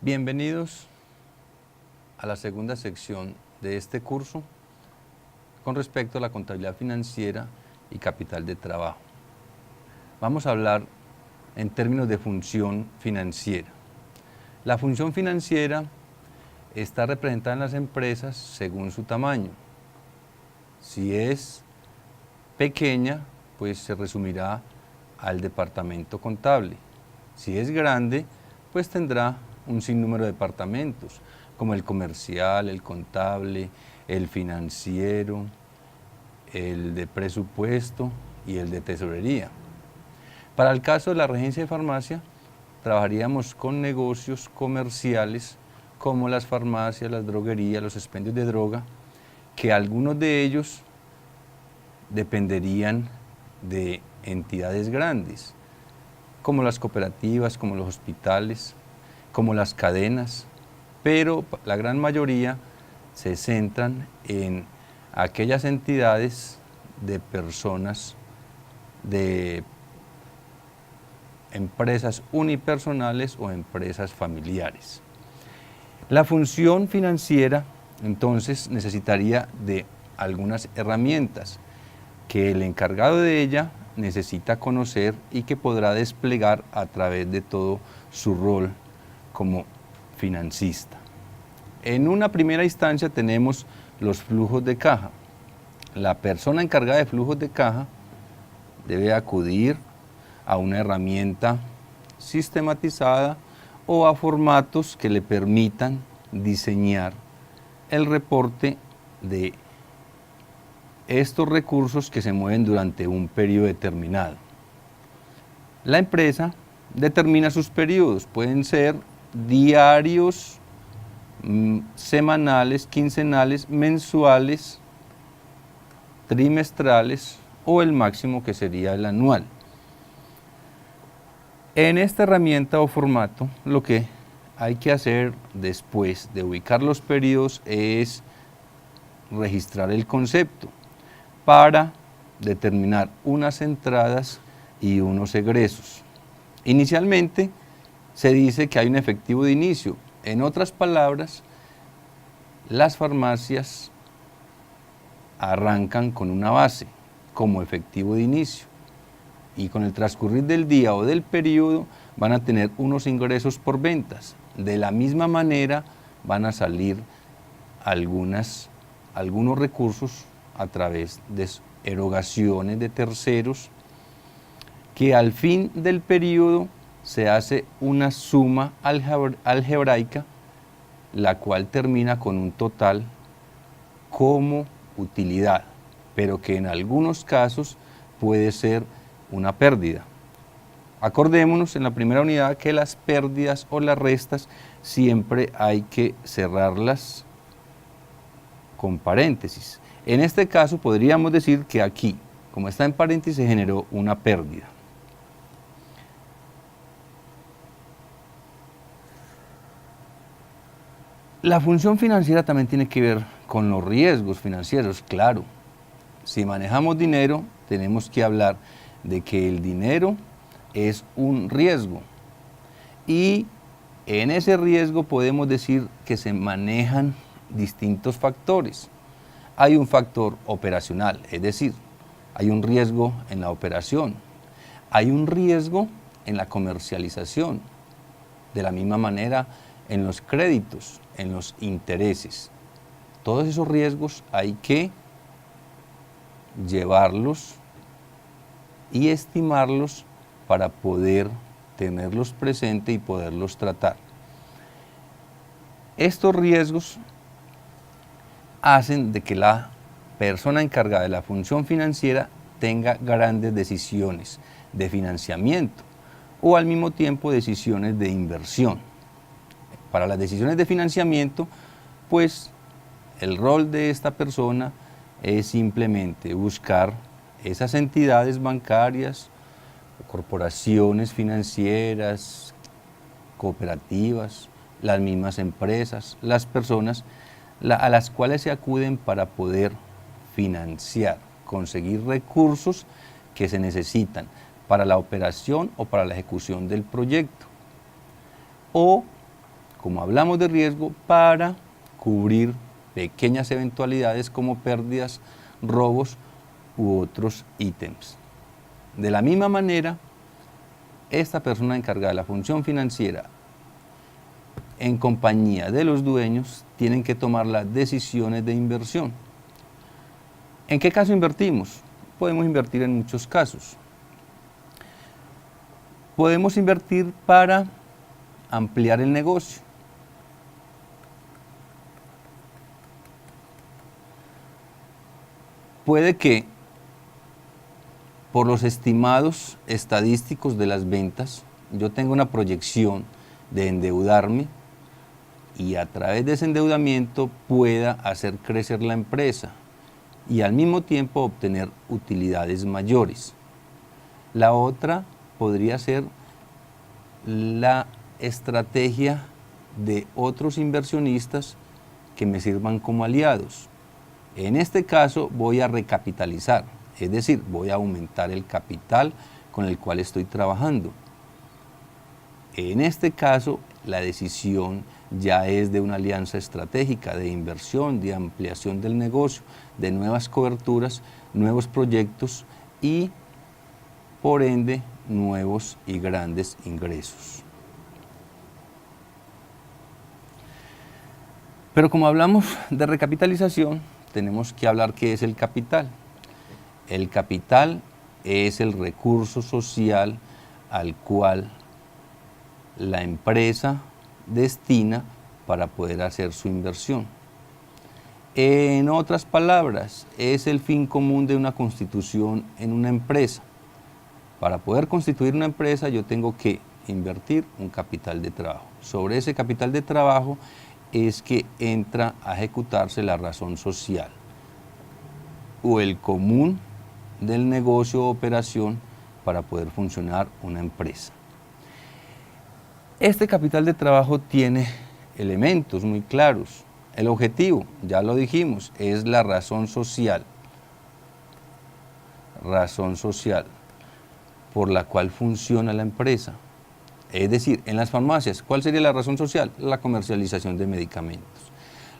Bienvenidos a la segunda sección de este curso con respecto a la contabilidad financiera y capital de trabajo. Vamos a hablar en términos de función financiera. La función financiera está representada en las empresas según su tamaño. Si es pequeña, pues se resumirá al departamento contable. Si es grande, pues tendrá un sinnúmero de departamentos, como el comercial, el contable, el financiero, el de presupuesto y el de tesorería. Para el caso de la regencia de farmacia, trabajaríamos con negocios comerciales como las farmacias, las droguerías, los expendios de droga, que algunos de ellos dependerían de entidades grandes, como las cooperativas, como los hospitales, como las cadenas, pero la gran mayoría se centran en aquellas entidades de personas, de empresas unipersonales o empresas familiares. La función financiera, entonces, necesitaría de algunas herramientas que el encargado de ella necesita conocer y que podrá desplegar a través de todo su rol como financista. En una primera instancia tenemos los flujos de caja. La persona encargada de flujos de caja debe acudir a una herramienta sistematizada o a formatos que le permitan diseñar el reporte de estos recursos que se mueven durante un periodo determinado. La empresa determina sus periodos, pueden ser diarios, semanales, quincenales, mensuales, trimestrales o el máximo que sería el anual. En esta herramienta o formato, lo que hay que hacer después de ubicar los periodos es registrar el concepto para determinar unas entradas y unos egresos. Inicialmente se dice que hay un efectivo de inicio. En otras palabras, las farmacias arrancan con una base como efectivo de inicio y con el transcurrir del día o del periodo van a tener unos ingresos por ventas. De la misma manera van a salir algunos recursos a través de erogaciones de terceros, que al fin del periodo se hace una suma algebraica, la cual termina con un total como utilidad, pero que en algunos casos puede ser una pérdida. Acordémonos en la primera unidad que las pérdidas o las restas siempre hay que cerrarlas con paréntesis. En este caso podríamos decir que aquí, como está en paréntesis, se generó una pérdida. La función financiera también tiene que ver con los riesgos financieros, claro. Si manejamos dinero, tenemos que hablar de que el dinero es un riesgo y en ese riesgo podemos decir que se manejan distintos factores. Hay un factor operacional, es decir, hay un riesgo en la operación, hay un riesgo en la comercialización, de la misma manera en los créditos, en los intereses. Todos esos riesgos hay que llevarlos y estimarlos para poder tenerlos presente y poderlos tratar. Estos riesgos hacen de que la persona encargada de la función financiera tenga grandes decisiones de financiamiento o al mismo tiempo decisiones de inversión. Para las decisiones de financiamiento, pues el rol de esta persona es simplemente buscar esas entidades bancarias, corporaciones financieras, cooperativas, las mismas empresas, las personas a las cuales se acuden para poder financiar, conseguir recursos que se necesitan para la operación o para la ejecución del proyecto, o como hablamos de riesgo, para cubrir pequeñas eventualidades como pérdidas, robos u otros ítems. De la misma manera, esta persona encargada de la función financiera en compañía de los dueños tienen que tomar las decisiones de inversión. ¿En qué caso invertimos? Podemos invertir en muchos casos. Podemos invertir para ampliar el negocio. Puede que por los estimados estadísticos de las ventas, yo tenga una proyección de endeudarme y a través de ese endeudamiento pueda hacer crecer la empresa y al mismo tiempo obtener utilidades mayores. La otra podría ser la estrategia de otros inversionistas que me sirvan como aliados. En este caso voy a recapitalizar, es decir, voy a aumentar el capital con el cual estoy trabajando. En este caso, la decisión ya es de una alianza estratégica, de inversión, de ampliación del negocio, de nuevas coberturas, nuevos proyectos y, por ende, nuevos y grandes ingresos. Pero como hablamos de recapitalización, tenemos que hablar qué es el capital. El capital es el recurso social al cual la empresa destina para poder hacer su inversión. En otras palabras, es el fin común de una constitución en una empresa. Para poder constituir una empresa yo tengo que invertir un capital de trabajo. Sobre ese capital de trabajo es que entra a ejecutarse la razón social o el común del negocio o operación para poder funcionar una empresa. Este capital de trabajo tiene elementos muy claros. El objetivo, ya lo dijimos, es la razón social. Razón social por la cual funciona la empresa. Es decir, en las farmacias, ¿cuál sería la razón social? La comercialización de medicamentos.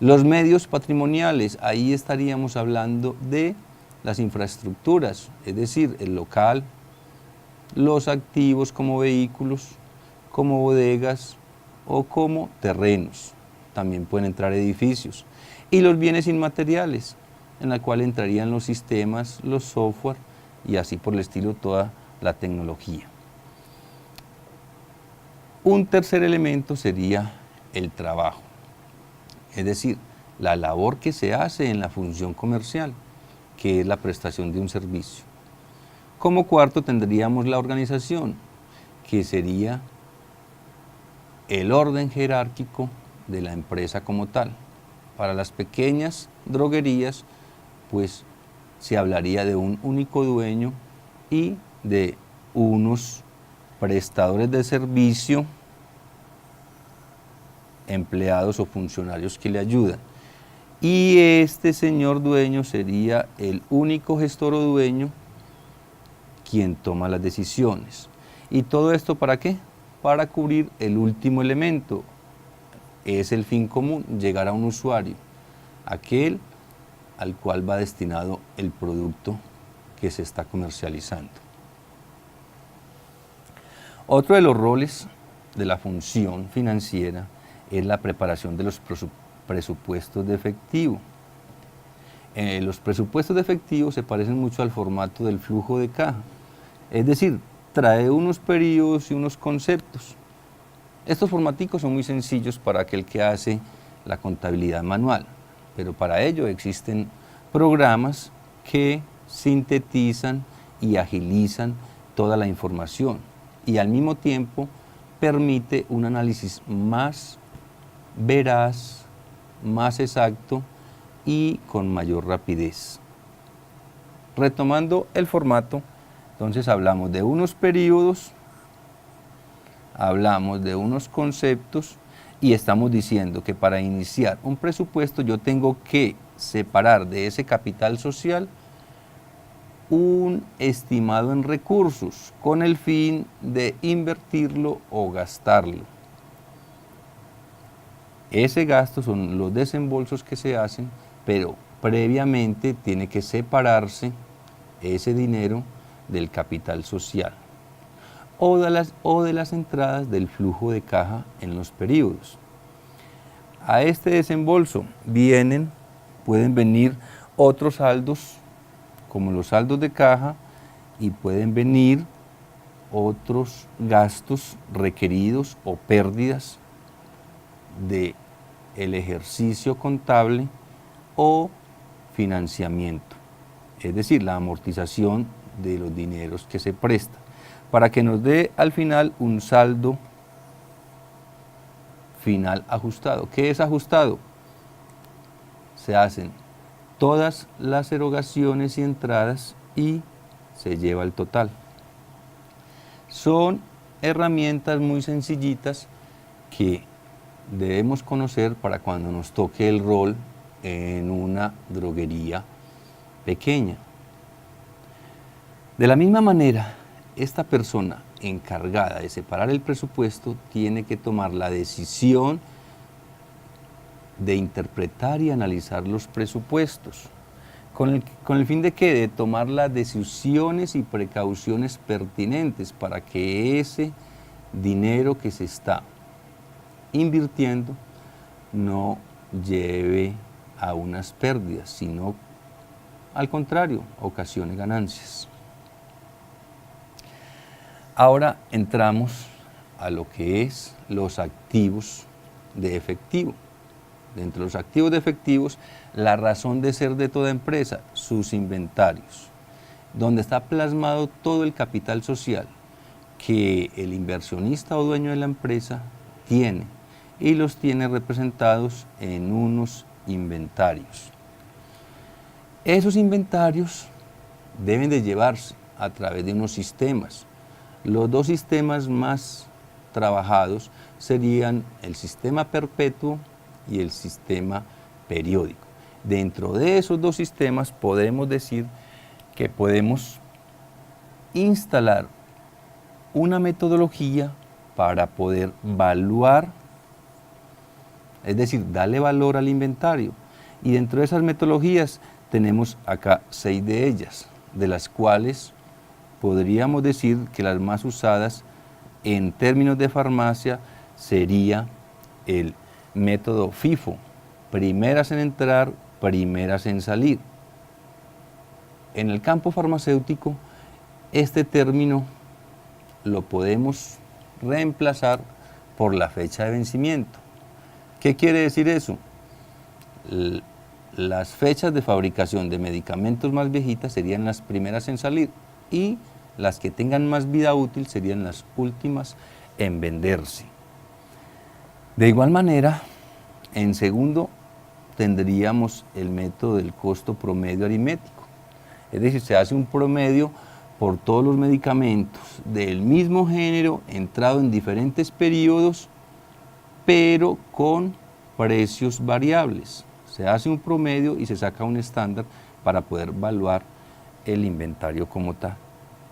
Los medios patrimoniales, ahí estaríamos hablando de las infraestructuras, es decir, el local, los activos como vehículos, como bodegas o como terrenos. También pueden entrar edificios. Y los bienes inmateriales, en la cual entrarían los sistemas, los software y así por el estilo toda la tecnología. Un tercer elemento sería el trabajo, es decir, la labor que se hace en la función comercial, que es la prestación de un servicio. Como cuarto tendríamos la organización, que sería el orden jerárquico de la empresa como tal. Para las pequeñas droguerías, pues se hablaría de un único dueño y de unos prestadores de servicio, empleados o funcionarios que le ayudan. Y este señor dueño sería el único gestor o dueño quien toma las decisiones. ¿Y todo esto para qué? Para cubrir el último elemento. Es el fin común, llegar a un usuario, aquel al cual va destinado el producto que se está comercializando. Otro de los roles de la función financiera es la preparación de los presupuestos de efectivo. Los presupuestos de efectivo se parecen mucho al formato del flujo de caja, es decir, trae unos periodos y unos conceptos. Estos formaticos son muy sencillos para aquel que hace la contabilidad manual, pero para ello existen programas que sintetizan y agilizan toda la información y al mismo tiempo permite un análisis más veraz, más exacto y con mayor rapidez. Retomando el formato, entonces hablamos de unos periodos, hablamos de unos conceptos y estamos diciendo que para iniciar un presupuesto yo tengo que separar de ese capital social un estimado en recursos con el fin de invertirlo o gastarlo. ese gasto son los desembolsos que se hacen, pero previamente tiene que separarse ese dinero del capital social o de las entradas del flujo de caja en los periodos. A este desembolso pueden venir otros saldos, como los saldos de caja, y pueden venir otros gastos requeridos o pérdidas del ejercicio contable o financiamiento, es decir, la amortización de los dineros que se prestan, para que nos dé al final un saldo final ajustado. ¿Qué es ajustado? Se hacen todas las erogaciones y entradas y se lleva el total. Son herramientas muy sencillitas que debemos conocer para cuando nos toque el rol en una droguería pequeña. De la misma manera, esta persona encargada de separar el presupuesto tiene que tomar la decisión de interpretar y analizar los presupuestos, con el fin de que de tomar las decisiones y precauciones pertinentes para que ese dinero que se está invirtiendo no lleve a unas pérdidas, sino al contrario, ocasione ganancias. Ahora entramos a lo que es los activos de efectivo. Dentro de los activos de efectivos, la razón de ser de toda empresa, sus inventarios, donde está plasmado todo el capital social que el inversionista o dueño de la empresa tiene, y los tiene representados en unos inventarios. Esos inventarios deben de llevarse a través de unos sistemas. Los dos sistemas más trabajados serían el sistema perpetuo y el sistema periódico. Dentro de esos dos sistemas podemos decir que podemos instalar una metodología para poder evaluar, es decir, darle valor al inventario. Y dentro de esas metodologías tenemos acá 6 de ellas, de las cuales podríamos decir que las más usadas en términos de farmacia sería el método FIFO, primeras en entrar, primeras en salir. En el campo farmacéutico, este término lo podemos reemplazar por la fecha de vencimiento. ¿Qué quiere decir eso? Las fechas de fabricación de medicamentos más viejitas serían las primeras en salir y las que tengan más vida útil serían las últimas en venderse. De igual manera, en segundo tendríamos el método del costo promedio aritmético. Es decir, se hace un promedio por todos los medicamentos del mismo género entrado en diferentes periodos, pero con precios variables. Se hace un promedio y se saca un estándar para poder evaluar el inventario como tal.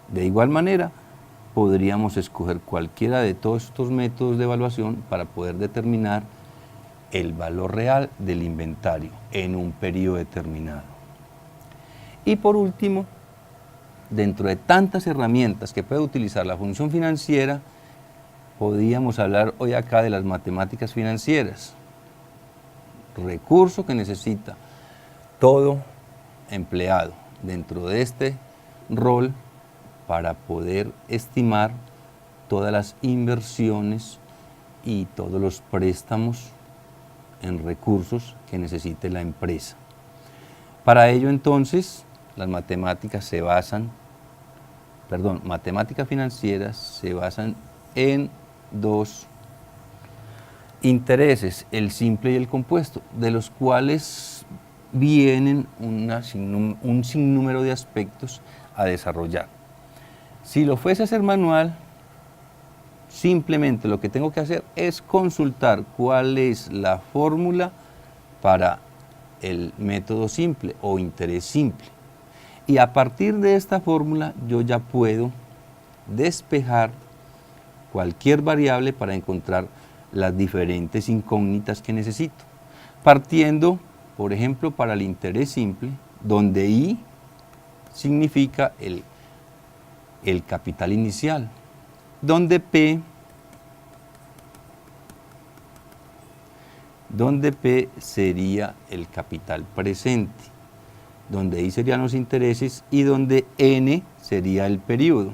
De igual manera, podríamos escoger cualquiera de todos estos métodos de evaluación para poder determinar el valor real del inventario en un periodo determinado. Y por último, dentro de tantas herramientas que puede utilizar la función financiera, podríamos hablar hoy acá de las matemáticas financieras, recurso que necesita todo empleado dentro de este rol para poder estimar todas las inversiones y todos los préstamos en recursos que necesite la empresa. Para ello entonces, las matemáticas financieras se basan en dos intereses, el simple y el compuesto, de los cuales vienen un sinnúmero de aspectos a desarrollar. Si lo fuese a hacer manual, simplemente lo que tengo que hacer es consultar cuál es la fórmula para el método simple o interés simple. Y a partir de esta fórmula yo ya puedo despejar cualquier variable para encontrar las diferentes incógnitas que necesito. Partiendo, por ejemplo, para el interés simple, donde I significa el capital inicial, donde P sería el capital presente, donde I serían los intereses y donde N sería el periodo.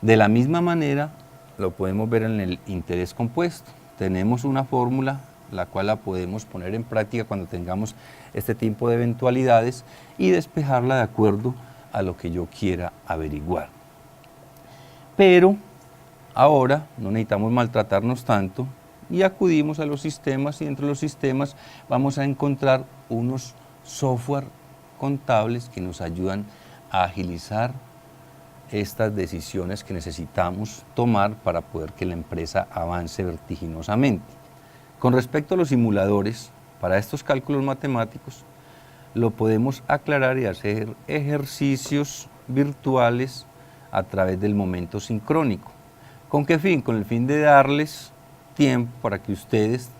De la misma manera lo podemos ver en el interés compuesto. Tenemos una fórmula, la cual la podemos poner en práctica cuando tengamos este tipo de eventualidades y despejarla de acuerdo a lo que yo quiera averiguar. Pero ahora no necesitamos maltratarnos tanto y acudimos a los sistemas, y entre los sistemas vamos a encontrar unos software contables que nos ayudan a agilizar estas decisiones que necesitamos tomar para poder que la empresa avance vertiginosamente. Con respecto a los simuladores, para estos cálculos matemáticos, lo podemos aclarar y hacer ejercicios virtuales a través del momento sincrónico. ¿Con qué fin? Con el fin de darles tiempo para que ustedes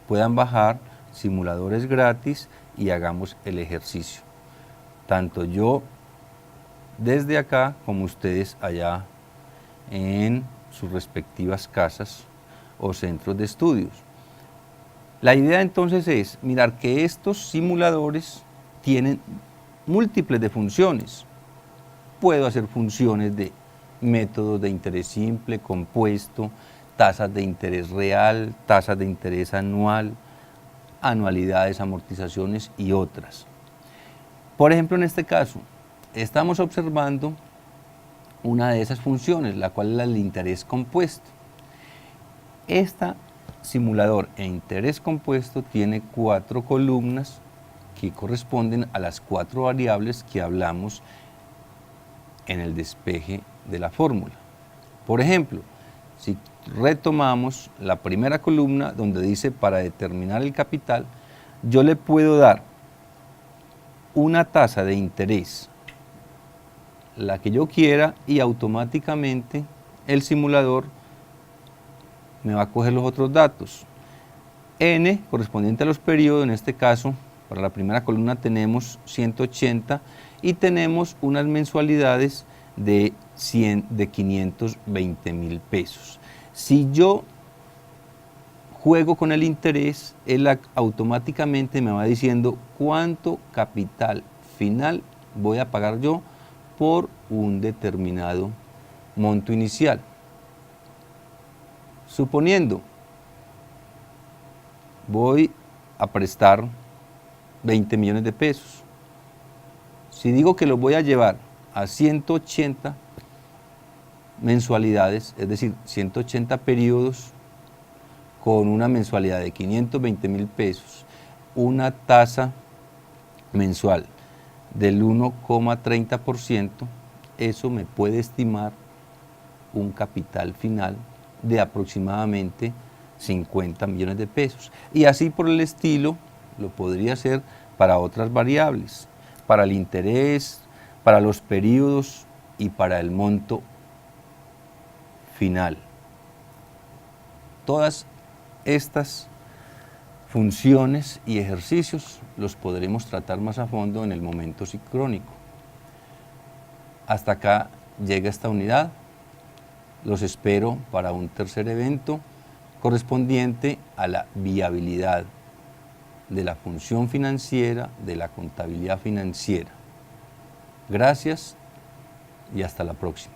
puedan bajar simuladores gratis y hagamos el ejercicio. Tanto yo desde acá como ustedes allá en sus respectivas casas o centros de estudios. La idea entonces es mirar que estos simuladores tienen múltiples de funciones. Puedo hacer funciones de métodos de interés simple, compuesto, tasas de interés real, tasas de interés anual, anualidades, amortizaciones y otras. Por ejemplo, en este caso, estamos observando una de esas funciones, la cual es el interés compuesto. Este simulador e interés compuesto tiene 4 columnas que corresponden a las 4 variables que hablamos en el despeje de la fórmula. Por ejemplo, si retomamos la primera columna donde dice para determinar el capital, yo le puedo dar una tasa de interés, la que yo quiera, y automáticamente el simulador me va a coger los otros datos. N correspondiente a los periodos, en este caso para la primera columna tenemos 180 y tenemos unas mensualidades de 520.000 pesos. Si yo juego con el interés, él automáticamente me va diciendo cuánto capital final voy a pagar yo por un determinado monto inicial. Suponiendo, voy a prestar 20 millones de pesos. Si digo que los voy a llevar a 180 mensualidades, es decir, 180 periodos con una mensualidad de 520.000 pesos, una tasa mensual del 1,30%, eso me puede estimar un capital final de aproximadamente 50 millones de pesos. Y así por el estilo lo podría hacer para otras variables, para el interés, para los periodos y para el monto final. Todas estas funciones y ejercicios los podremos tratar más a fondo en el momento sincrónico. Hasta acá llega esta unidad. Los espero para un tercer evento correspondiente a la viabilidad de la función financiera, de la contabilidad financiera. Gracias y hasta la próxima.